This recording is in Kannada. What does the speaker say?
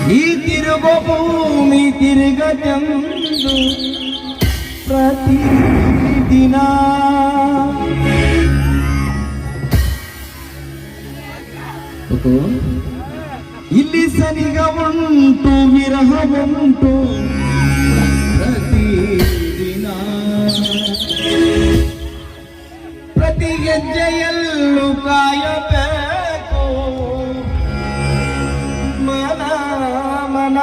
ಈ ತಿರುಗೋ ಭೂಮಿ ತಿರುಗದೆಂದು ಪ್ರತಿದಿನ ಇಲ್ಲಿ ಸನಿಗ ಉಂಟು ವಿರಹ ಉಂಟು ಪ್ರತಿದಿನ ಪ್ರತಿ ಹೆಜ್ಜೆಯಲ್ಲೂ ಕಾಯಬೇಕು ಮನ ಮನ